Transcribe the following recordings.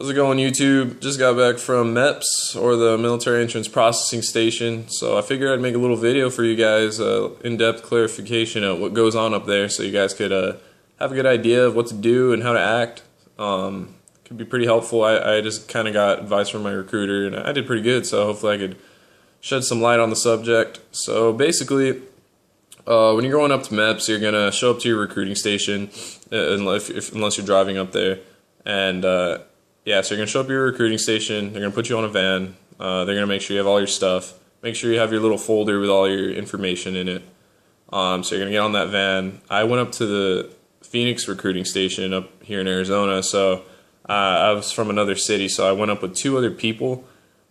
How's it going, YouTube? Just got back from MEPS, or the Military Entrance Processing Station, so I figured I'd make a little video for you guys, in-depth clarification of what goes on up there, so you guys could have a good idea of what to do and how to act. Could be pretty helpful. I just kind of got advice from my recruiter, and I did pretty good, so hopefully I could shed some light on the subject. So basically, when you're going up to MEPS, you're going to show up to your recruiting station, unless you're driving up there, and yeah, so you're going to show up at your recruiting station, they're going to put you on a van, they're going to make sure you have all your stuff, make sure you have your little folder with all your information in it. So you're going to get on that van. I went up to the Phoenix recruiting station up here in Arizona, so I was from another city, so I went up with two other people.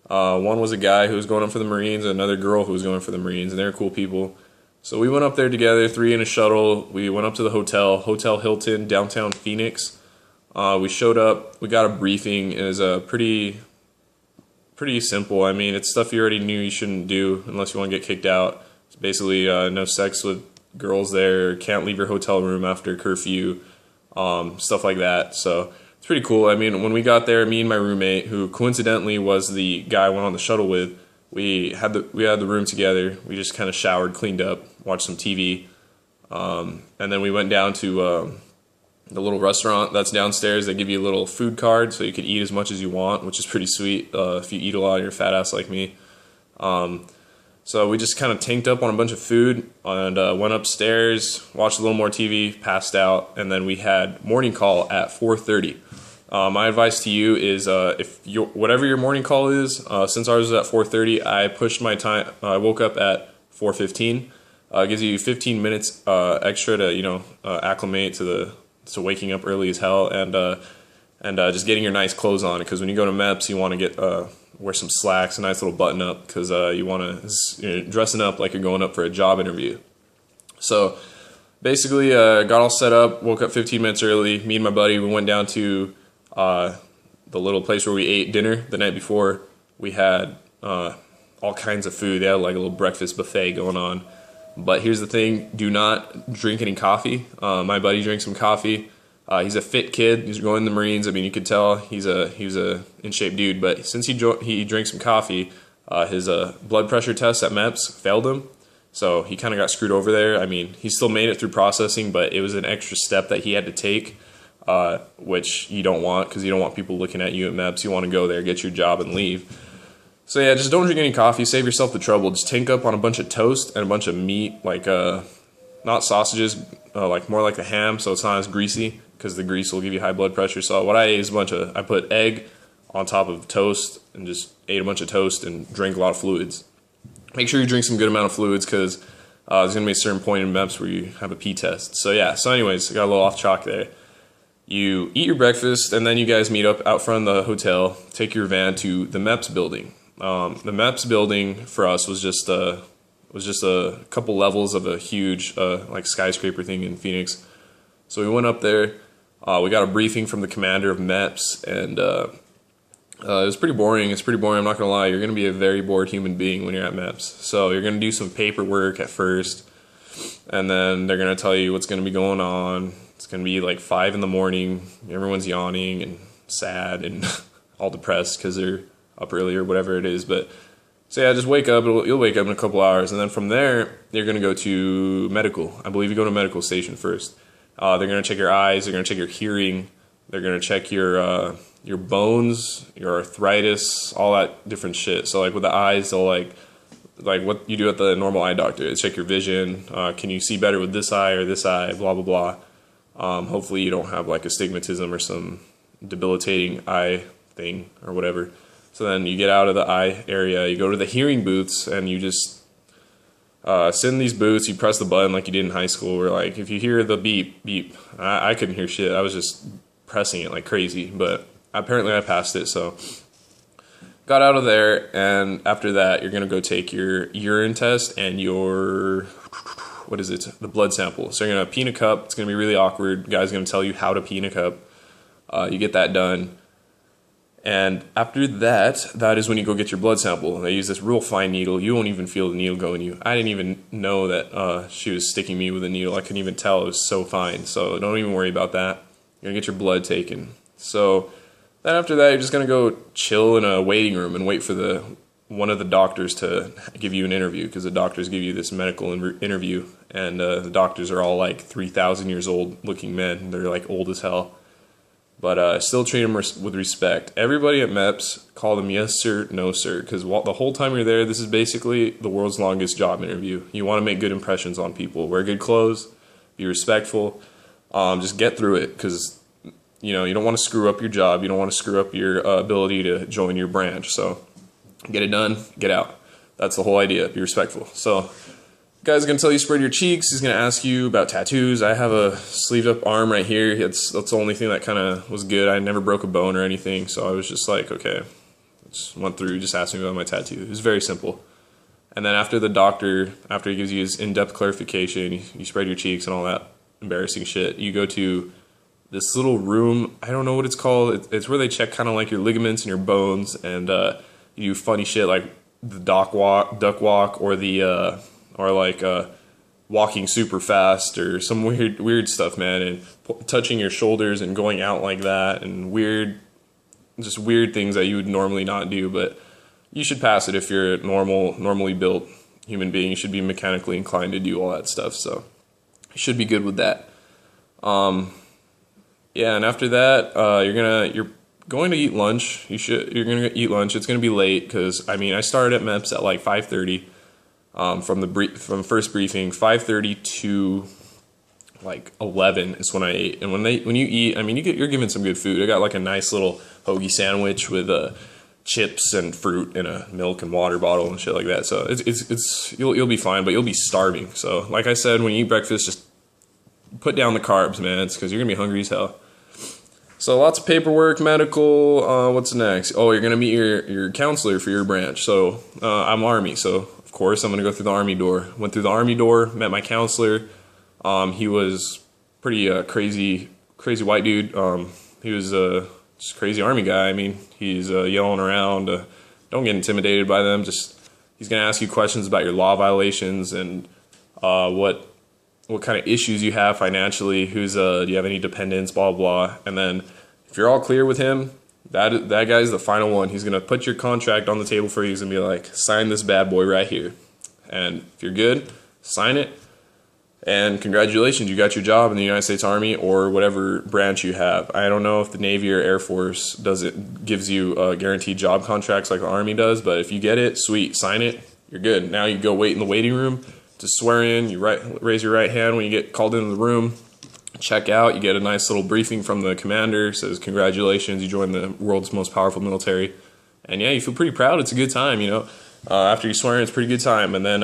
One was a guy who was going up for the Marines, and another girl who was going for the Marines, and they're cool people. So we went up there together, 3 in a shuttle. We went up to the Hotel Hilton, downtown Phoenix. We showed up, we got a briefing. It was pretty simple. I mean, it's stuff you already knew you shouldn't do unless you want to get kicked out. It's basically no sex with girls there, can't leave your hotel room after curfew, stuff like that. So it's pretty cool. I mean, when we got there, me and my roommate, who coincidentally was the guy I went on the shuttle with, we had the room together. We just kind of showered, cleaned up, watched some TV, and then we went down to the little restaurant that's downstairs. They give you a little food card so you can eat as much as you want, which is pretty sweet if you eat a lot, you're a fat ass like me. So we just kind of tanked up on a bunch of food and went upstairs, watched a little more TV, passed out, and then we had morning call at 4:30. My advice to you is whatever your morning call is, since ours was at 4:30, I pushed my time. I woke up at 4:15. It gives you 15 minutes extra to acclimate to waking up early as hell and just getting your nice clothes on, because when you go to MEPS you want to wear some slacks, a nice little button up, because you want to dressing up like you're going up for a job interview. So basically got all set up, woke up 15 minutes early. Me and my buddy, we went down to the little place where we ate dinner the night before. We had all kinds of food. They had like a little breakfast buffet going on. But here's the thing, do not drink any coffee. My buddy drank some coffee. He's a fit kid. He's going in the Marines. I mean, you could tell he was a in-shape dude. But since he drank some coffee, his blood pressure test at MEPS failed him. So he kind of got screwed over there. I mean, he still made it through processing, but it was an extra step that he had to take, which you don't want, because you don't want people looking at you at MEPS. You want to go there, get your job, and leave. So yeah, just don't drink any coffee, save yourself the trouble. Just tank up on a bunch of toast and a bunch of meat, like not sausages, like more like the ham, so it's not as greasy, because the grease will give you high blood pressure. So what I ate is I put egg on top of toast and just ate a bunch of toast and drank a lot of fluids. Make sure you drink some good amount of fluids, because there's going to be a certain point in MEPS where you have a pee test. So yeah, so anyways, I got a little off chalk there. You eat your breakfast, and then you guys meet up out front of the hotel, take your van to the MEPS building. The MEPS building for us was just a couple levels of a huge like skyscraper thing in Phoenix. So we went up there. We got a briefing from the commander of MEPS, and it was pretty boring. It's pretty boring. I'm not gonna lie. You're gonna be a very bored human being when you're at MEPS. So you're gonna do some paperwork at first, and then they're gonna tell you what's gonna be going on. It's gonna be like 5 in the morning. Everyone's yawning and sad and all depressed because they're up early or whatever it is. But so yeah, just wake up. You'll wake up in a couple hours, and then from there you're gonna go to medical. I believe you go to medical station first. They're gonna check your eyes. They're gonna check your hearing. They're gonna check your bones, your arthritis, all that different shit. So like with the eyes, they'll like what you do at the normal eye doctor. They check your vision. Can you see better with this eye or this eye? Blah blah blah. Hopefully you don't have like astigmatism or some debilitating eye thing or whatever. So then you get out of the eye area, you go to the hearing booths, and you just sit in these booths. You press the button like you did in high school, where like if you hear the beep, beep. I couldn't hear shit. I was just pressing it like crazy, but apparently I passed it. So got out of there, and after that you're gonna go take your urine test and your the blood sample. So you're gonna pee in a cup. It's gonna be really awkward. The guy's gonna tell you how to pee in a cup. You get that done. And after that, that is when you go get your blood sample. They use this real fine needle. You won't even feel the needle go in you. I didn't even know that she was sticking me with a needle. I couldn't even tell. It was so fine. So don't even worry about that. You're going to get your blood taken. So Then after that, you're just gonna go chill in a waiting room and wait for one of the doctors to give you an interview, because the doctors give you this medical interview, and the doctors are all like 3,000 years old looking men. They're like old as hell, but still treat them with respect. Everybody at MEPS call them yes sir, no sir, because the whole time you're there, this is basically the world's longest job interview. You want to make good impressions on people. Wear good clothes, be respectful, just get through it, because you don't want to screw up your job. You don't want to screw up your ability to join your branch. So get it done, get out. That's the whole idea. Be respectful. So guy's gonna tell you spread your cheeks. He's gonna ask you about tattoos. I have a sleeved up arm right here. That's the only thing that kind of was good. I never broke a bone or anything, so I was just like, okay. Just went through, just asked me about my tattoo. It was very simple. And then after the doctor, after he gives you his in-depth clarification, you spread your cheeks and all that embarrassing shit. You go to this little room. I don't know what it's called. It's where they check kind of like your ligaments and your bones, and you do funny shit like the duck walk, or the walking super fast, or some weird stuff, man, and touching your shoulders and going out like that, and just weird things that you would normally not do. But you should pass it if you're a normally built human being. You should be mechanically inclined to do all that stuff, so you should be good with that. Yeah, and after that, you're going to eat lunch. You're gonna eat lunch. It's gonna be late, because I started at MEPS at like 5:30. From first briefing, 5:30 to like 11 is when I ate. And when you eat, you're given some good food. I got like a nice little hoagie sandwich with chips and fruit and a milk and water bottle and shit like that. So you'll be fine, but you'll be starving. So like I said, when you eat breakfast, just put down the carbs, man. It's because you're gonna be hungry as hell. So lots of paperwork, medical. What's next? Oh, you're gonna meet your counselor for your branch. So I'm Army, so of course I'm gonna go through the Army door. Went through the Army door, met my counselor. He was pretty crazy white dude. He was just a crazy Army guy. He's yelling around. Don't get intimidated by them. He's gonna ask you questions about your law violations and what kind of issues you have financially, do you have any dependents, blah, blah. And then if you're all clear with him, that guy's the final one. He's going to put your contract on the table for you. He's going to be like, sign this bad boy right here. And if you're good, sign it. And congratulations, you got your job in the United States Army or whatever branch you have. I don't know if the Navy or Air Force gives you guaranteed job contracts like the Army does, but if you get it, sweet, sign it, you're good. Now you go wait in the waiting room to swear in. You raise your right hand when you get called into the room. Check out. You get a nice little briefing from the commander. Says congratulations, you joined the world's most powerful military. And yeah, you feel pretty proud. It's a good time, After you swear in, it's a pretty good time. And then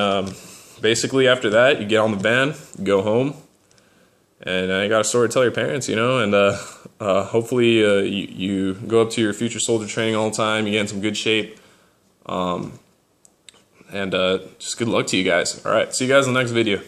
basically after that, you get on the van, you go home, and you got a story to tell your parents, And hopefully you go up to your future soldier training all the time. You get in some good shape. And just good luck to you guys. All right, see you guys in the next video.